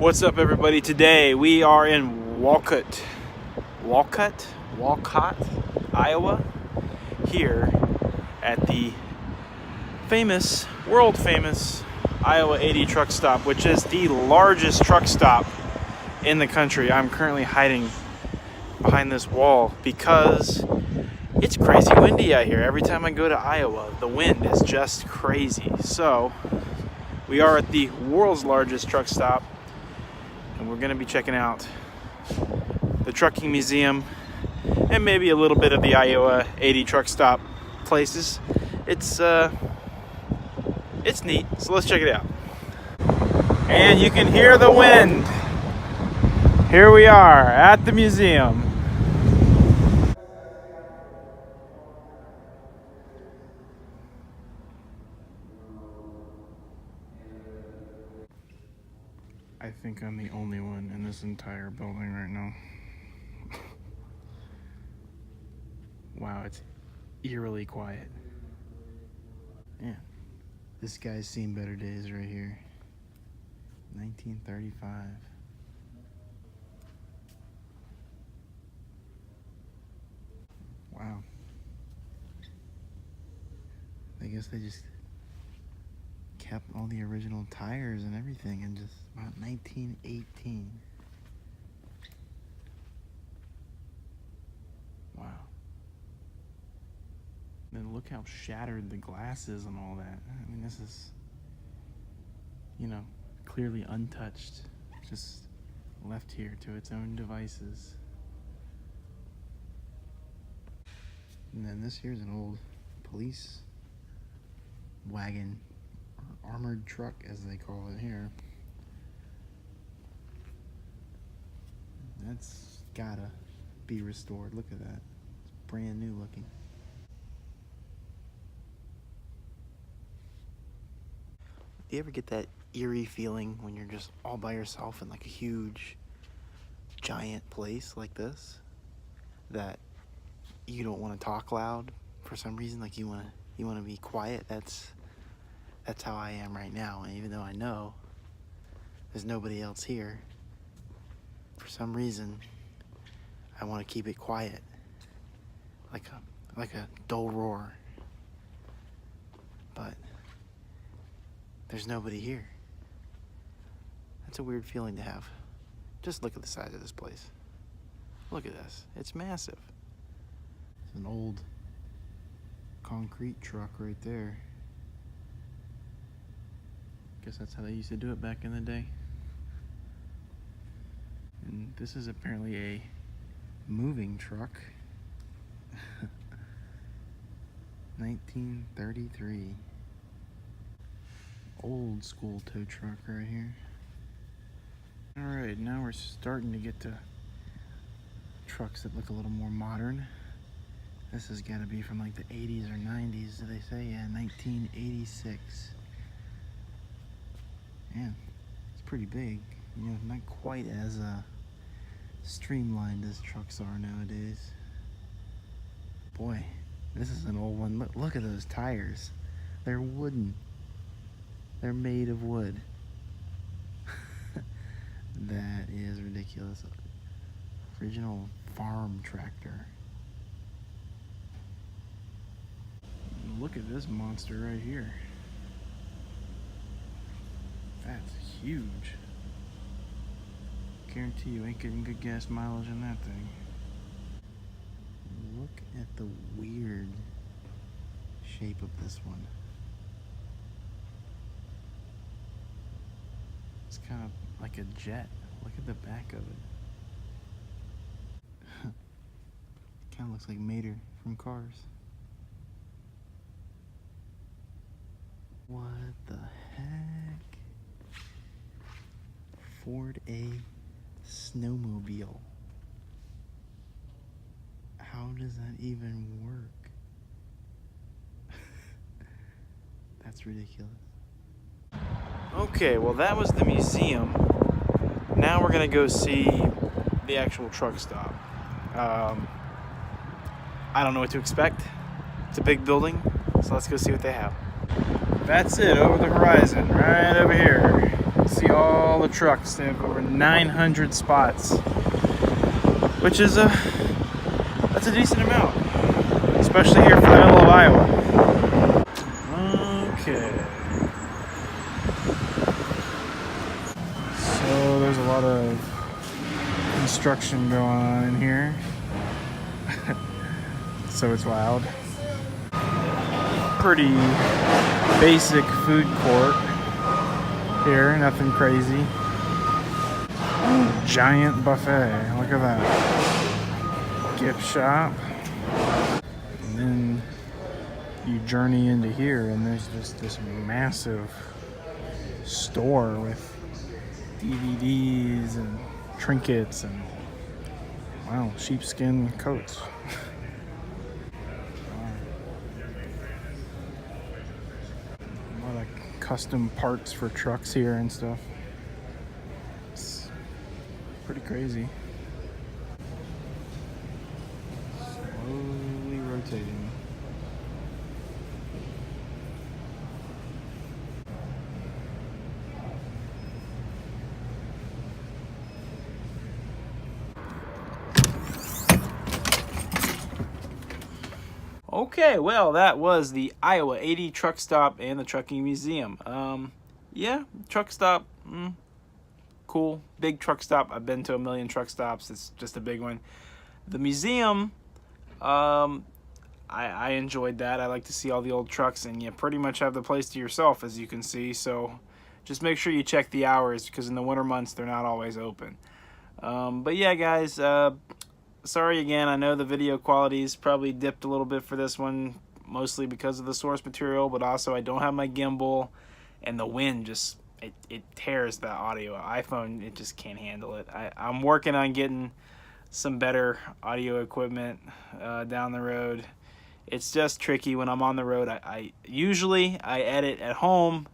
What's up, everybody? Today we are in Walcott, Iowa, here at the famous, world famous Iowa 80 truck stop, which is the largest truck stop in the country. I'm currently hiding behind this wall because it's crazy windy out here. Every time I go to Iowa, the wind is just crazy. So we are at the world's largest truck stop, and we're going to be checking out the trucking museum and maybe a little bit of the Iowa 80 truck stop places. It's neat, so let's check it out. And you can hear the wind. Here we are at the museum. I think I'm the only one in this entire building right now. Wow, it's eerily quiet. Man, this guy's seen better days right here. 1935. Wow. I guess they just kept all the original tires and everything in just about 1918. Wow. And look how shattered the glass is and all that. I mean, this is, clearly untouched, just left here to its own devices. And then this here's an old police wagon, or armored truck as they call it here. That's gotta be restored. Look at that. It's brand new looking. Do you ever get that eerie feeling when you're just all by yourself in like a huge, giant place like this, that you don't want to talk loud for some reason? Like you want to be quiet. That's how I am right now. And even though I know there's nobody else here, for some reason I want to keep it quiet, like a dull roar. But there's nobody here. That's a weird feeling to have. Just look at the size of this place. Look at this. It's massive. It's an old concrete truck right there. Guess that's how they used to do it back in the day. And this is apparently a moving truck. 1933. Old school tow truck right here. Alright, now we're starting to get to trucks that look a little more modern. This has got to be from like the 80s or 90s, do they say? Yeah, 1986. Man, it's pretty big. Not quite as streamlined as trucks are nowadays. Boy, this is an old one. Look at those tires. They're wooden. They're made of wood. That is ridiculous. Original farm tractor. Look at this monster right here. That's huge. Guarantee you ain't getting good gas mileage in that thing. Look at the weird shape of this one. It's kind of like a jet. Look at the back of it. Kind of looks like Mater from Cars. What the heck? Ford A snowmobile. How does that even work? That's ridiculous. Okay, well that was the museum. Now we're gonna go see the actual truck stop. I don't know what to expect. It's a big building, so let's go see what they have. That's it, over the horizon, right over here. See all the trucks. They have over 900 spots, which is that's a decent amount, especially here for the middle of Iowa. Okay. So there's a lot of construction going on in here. So it's wild. Pretty basic food court here, nothing crazy. Giant buffet, look at that. Gift shop. And then you journey into here and there's just this massive store with DVDs and trinkets and, wow, sheepskin coats. A lot of custom parts for trucks here and stuff. It's pretty crazy. Slowly rotating. Okay, well, that was the Iowa 80 truck stop and the trucking museum. Yeah, truck stop, cool. Big truck stop. I've been to a million truck stops. It's just a big one. The museum, I enjoyed that. I like to see all the old trucks, and you pretty much have the place to yourself, as you can see. So just make sure you check the hours, because in the winter months, they're not always open. But yeah, guys, sorry again, I know the video quality's probably dipped a little bit for this one, mostly because of the source material, but also I don't have my gimbal, and the wind just, it tears the audio. iPhone, it just can't handle it. I'm working on getting some better audio equipment down the road. It's just tricky when I'm on the road. I usually edit at home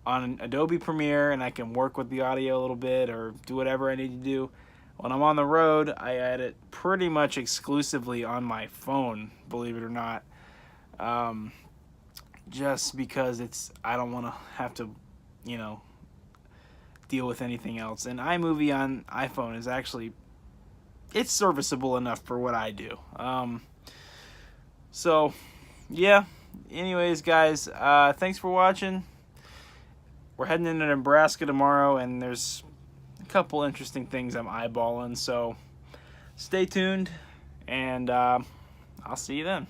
on Adobe Premiere, and I can work with the audio a little bit or do whatever I need to do. When I'm on the road, I edit pretty much exclusively on my phone, believe it or not. Just because I don't want to have to, deal with anything else. And iMovie on iPhone is actually, it's serviceable enough for what I do. So, yeah. Anyways, guys, thanks for watching. We're heading into Nebraska tomorrow, and there's couple interesting things I'm eyeballing, so stay tuned, and I'll see you then.